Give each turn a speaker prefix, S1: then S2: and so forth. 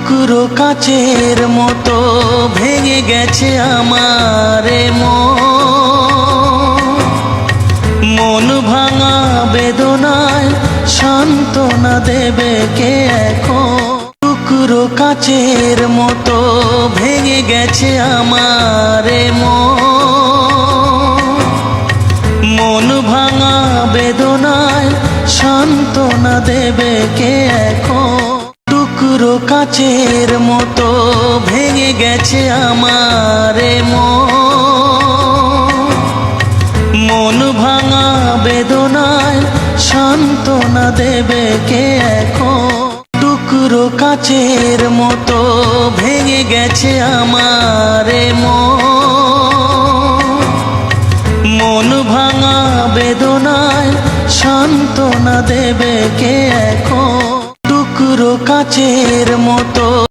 S1: টুকরো কাচের মতো ভেঙে গেছে আমার মন ভাঙা বেদনায় সান্ত্বনা দেবে কে এখন। টুকরো কাচের মতো ভেঙে গেছে আমার মন ভাঙা বেদনায় সান্ত্বনা দেবে কে এখন। টুকরো কাচের মতো ভেঙে গেছে আমার মন ভাঙা বেদনায় সান্ত্বনা দেবে কে এখন। টুকরো কাচের মতো ভেঙে গেছে আমার মন ভাঙা বেদনায় সান্ত্বনা দেবে কে এখন। টুকরো কাচের মতো